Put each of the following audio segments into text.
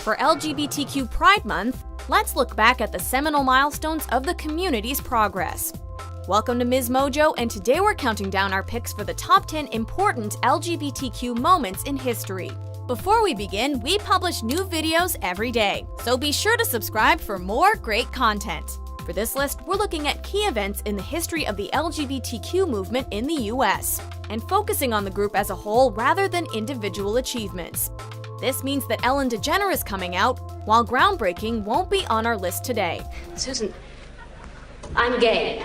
For LGBTQ Pride Month, let's look back at the seminal milestones of the community's progress. Welcome to Ms. Mojo, and today we're counting down our picks for the top 10 important LGBTQ moments in history. Before we begin, we publish new videos every day, so be sure to subscribe for more great content. For this list, we're looking at key events in the history of the LGBTQ movement in the US, and focusing on the group as a whole rather than individual achievements. This means that Ellen DeGeneres coming out, while groundbreaking, won't be on our list today. Susan, I'm gay.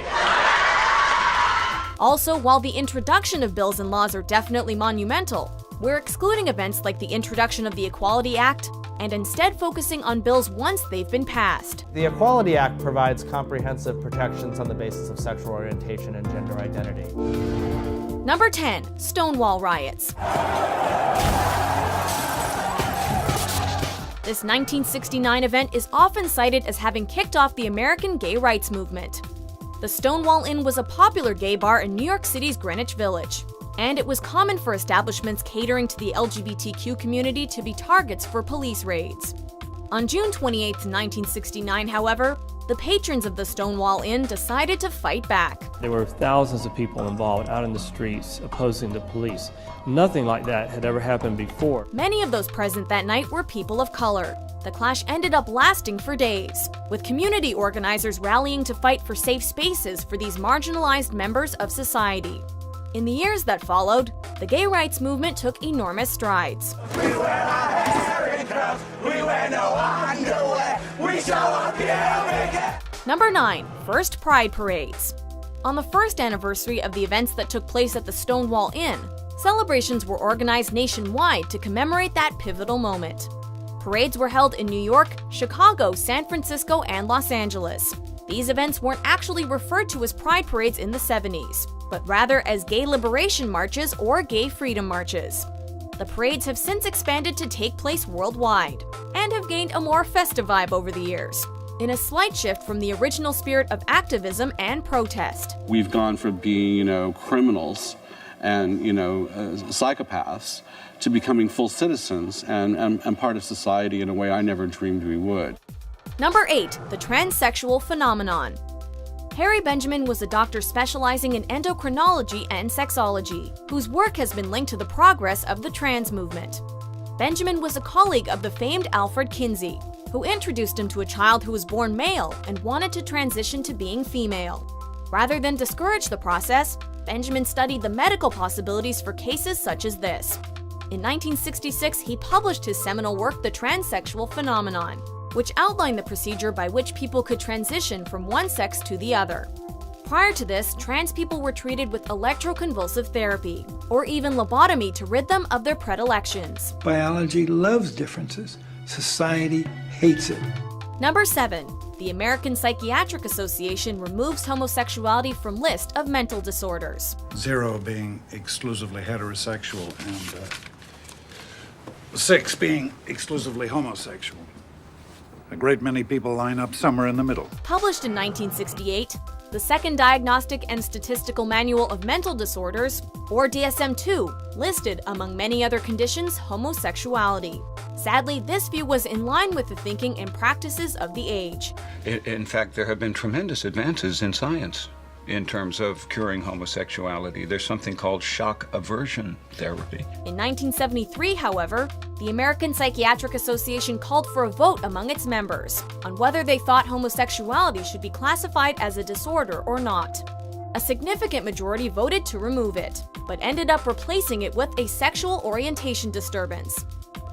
Also, while the introduction of bills and laws are definitely monumental, we're excluding events like the introduction of the Equality Act and instead focusing on bills once they've been passed. The Equality Act provides comprehensive protections on the basis of sexual orientation and gender identity. Number 10. Stonewall Riots. This 1969 event is often cited as having kicked off the American gay rights movement. The Stonewall Inn was a popular gay bar in New York City's Greenwich Village, and it was common for establishments catering to the LGBTQ community to be targets for police raids. On June 28, 1969, however, the patrons of the Stonewall Inn decided to fight back. There were thousands of people involved out in the streets opposing the police. Nothing like that had ever happened before. Many of those present that night were people of color. The clash ended up lasting for days, with community organizers rallying to fight for safe spaces for these marginalized members of society. In the years that followed, the gay rights movement took enormous strides. We wear our hair in curls, we wear no underwear, we show up here. Number 9. First Pride Parades. On the first anniversary of the events that took place at the Stonewall Inn, celebrations were organized nationwide to commemorate that pivotal moment. Parades were held in New York, Chicago, San Francisco, and Los Angeles. These events weren't actually referred to as pride parades in the 70s, but rather as gay liberation marches or gay freedom marches. The parades have since expanded to take place worldwide, and have gained a more festive vibe over the years, in a slight shift from the original spirit of activism and protest. We've gone from being, criminals and, psychopaths to becoming full citizens and part of society in a way I never dreamed we would. Number 8. The Transsexual Phenomenon. Harry Benjamin was a doctor specializing in endocrinology and sexology, whose work has been linked to the progress of the trans movement. Benjamin was a colleague of the famed Alfred Kinsey, who introduced him to a child who was born male and wanted to transition to being female. Rather than discourage the process, Benjamin studied the medical possibilities for cases such as this. In 1966, he published his seminal work, The Transsexual Phenomenon, which outlined the procedure by which people could transition from one sex to the other. Prior to this, trans people were treated with electroconvulsive therapy, or even lobotomy to rid them of their predilections. Biology loves differences. Society hates it. Number 7. The American Psychiatric Association removes homosexuality from list of mental disorders. 0 being exclusively heterosexual and 6 being exclusively homosexual. A great many people line up somewhere in the middle. Published in 1968, the Second Diagnostic and Statistical Manual of Mental Disorders, or DSM-2, listed, among many other conditions, homosexuality. Sadly, this view was in line with the thinking and practices of the age. In fact, there have been tremendous advances in science in terms of curing homosexuality. There's something called shock aversion therapy. In 1973, however, the American Psychiatric Association called for a vote among its members on whether they thought homosexuality should be classified as a disorder or not. A significant majority voted to remove it, but ended up replacing it with a sexual orientation disturbance.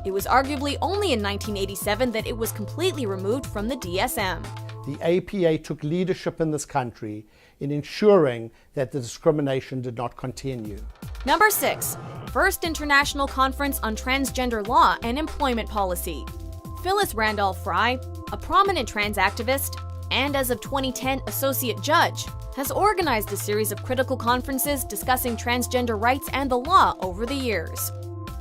It was arguably only in 1987 that it was completely removed from the DSM. The APA took leadership in this country in ensuring that the discrimination did not continue. Number 6. First International Conference on Transgender Law and Employment Policy. Phyllis Randolph Fry, a prominent trans activist, and as of 2010, associate judge, has organized a series of critical conferences discussing transgender rights and the law over the years.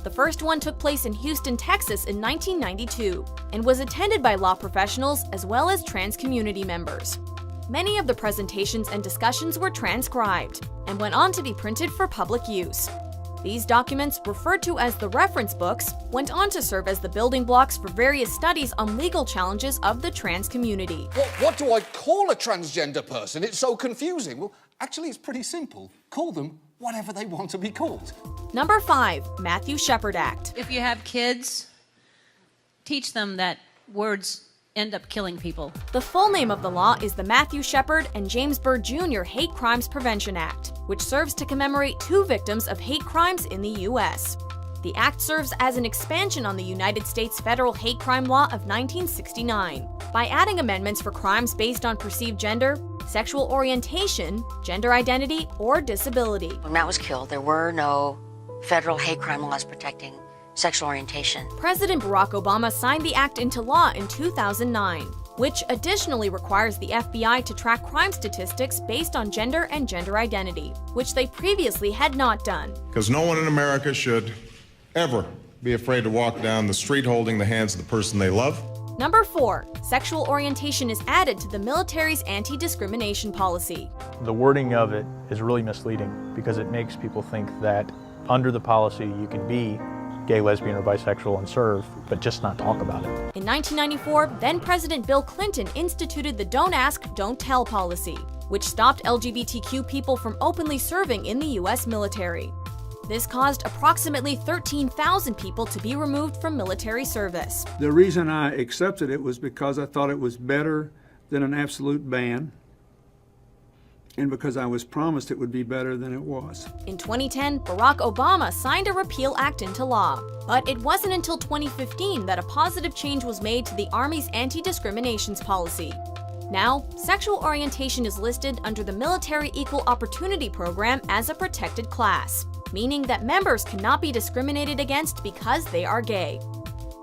The first one took place in Houston, Texas in 1992, and was attended by law professionals as well as trans community members. Many of the presentations and discussions were transcribed and went on to be printed for public use. These documents, referred to as the reference books, went on to serve as the building blocks for various studies on legal challenges of the trans community. What do I call a transgender person? It's so confusing. Well, actually, it's pretty simple. Call them whatever they want to be called. Number 5, Matthew Shepard Act. If you have kids, teach them that words end up killing people. The full name of the law is the Matthew Shepard and James Byrd Jr. Hate Crimes Prevention Act, which serves to commemorate 2 victims of hate crimes in the U.S. The act serves as an expansion on the United States federal hate crime law of 1969 by adding amendments for crimes based on perceived gender, sexual orientation, gender identity, or disability. When Matt was killed, there were no federal hate crime laws protecting sexual orientation. President Barack Obama signed the act into law in 2009, which additionally requires the FBI to track crime statistics based on gender and gender identity, which they previously had not done. Because no one in America should ever be afraid to walk down the street holding the hands of the person they love. Number 4, sexual orientation is added to the military's anti-discrimination policy. The wording of it is really misleading because it makes people think that under the policy you can be gay, lesbian, or bisexual and serve, but just not talk about it. In 1994, then-President Bill Clinton instituted the Don't Ask, Don't Tell policy, which stopped LGBTQ people from openly serving in the U.S. military. This caused approximately 13,000 people to be removed from military service. The reason I accepted it was because I thought it was better than an absolute ban, and because I was promised it would be better than it was. In 2010, Barack Obama signed a repeal act into law, but it wasn't until 2015 that a positive change was made to the Army's anti-discriminations policy. Now, sexual orientation is listed under the Military Equal Opportunity Program as a protected class, meaning that members cannot be discriminated against because they are gay.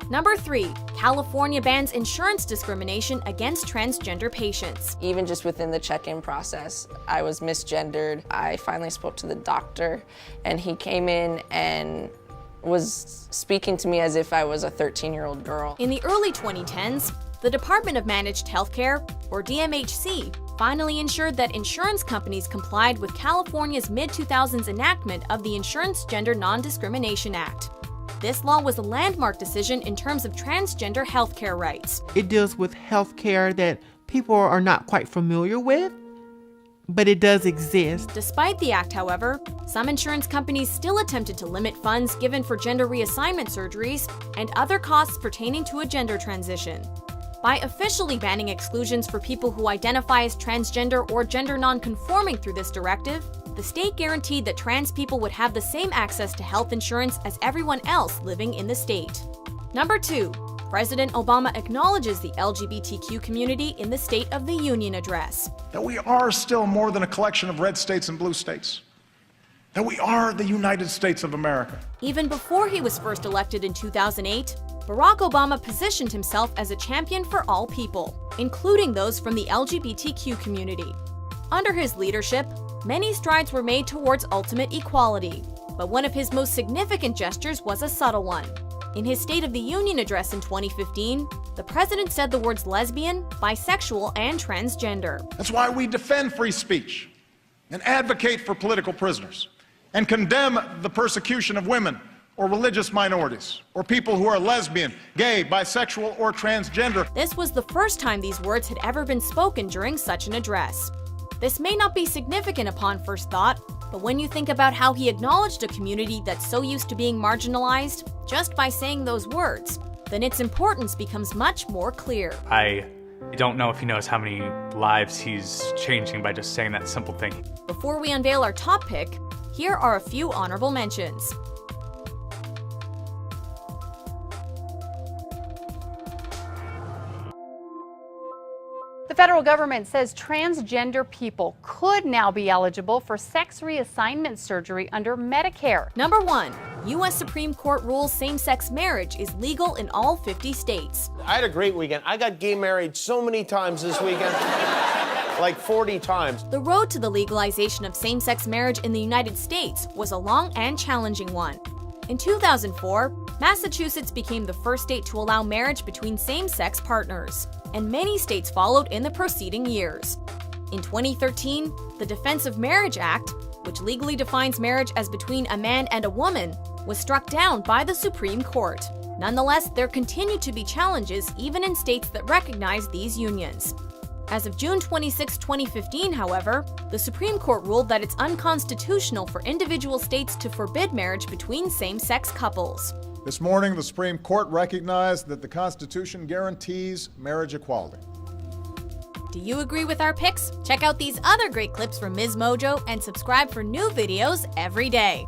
Number 3, California bans insurance discrimination against transgender patients. Even just within the check-in process, I was misgendered. I finally spoke to the doctor, and he came in and was speaking to me as if I was a 13-year-old girl. In the early 2010s, the Department of Managed Healthcare, or DMHC, finally ensured that insurance companies complied with California's mid-2000s enactment of the Insurance Gender Non-Discrimination Act. This law was a landmark decision in terms of transgender healthcare rights. It deals with healthcare that people are not quite familiar with, but it does exist. Despite the act, however, some insurance companies still attempted to limit funds given for gender reassignment surgeries and other costs pertaining to a gender transition. By officially banning exclusions for people who identify as transgender or gender non-conforming through this directive, the state guaranteed that trans people would have the same access to health insurance as everyone else living in the state. Number 2, President Obama acknowledges the LGBTQ community in the State of the Union address. That we are still more than a collection of red states and blue states. That we are the United States of America. Even before he was first elected in 2008, Barack Obama positioned himself as a champion for all people, including those from the LGBTQ community. Under his leadership, many strides were made towards ultimate equality, but one of his most significant gestures was a subtle one. In his State of the Union address in 2015, the president said the words lesbian, bisexual, and transgender. That's why we defend free speech and advocate for political prisoners and condemn the persecution of women or religious minorities, or people who are lesbian, gay, bisexual, or transgender. This was the first time these words had ever been spoken during such an address. This may not be significant upon first thought, but when you think about how he acknowledged a community that's so used to being marginalized just by saying those words, then its importance becomes much more clear. I don't know if he knows how many lives he's changing by just saying that simple thing. Before we unveil our top pick, here are a few honorable mentions. The federal government says transgender people could now be eligible for sex reassignment surgery under Medicare. Number 1, U.S. Supreme Court rules same-sex marriage is legal in all 50 states. I had a great weekend. I got gay married so many times this weekend. Like 40 times. The road to the legalization of same-sex marriage in the United States was a long and challenging one. In 2004, Massachusetts became the first state to allow marriage between same-sex partners, and many states followed in the preceding years. In 2013, the Defense of Marriage Act, which legally defines marriage as between a man and a woman, was struck down by the Supreme Court. Nonetheless, there continue to be challenges even in states that recognize these unions. As of June 26, 2015, however, the Supreme Court ruled that it's unconstitutional for individual states to forbid marriage between same-sex couples. This morning, the Supreme Court recognized that the Constitution guarantees marriage equality. Do you agree with our picks? Check out these other great clips from Ms. Mojo and subscribe for new videos every day.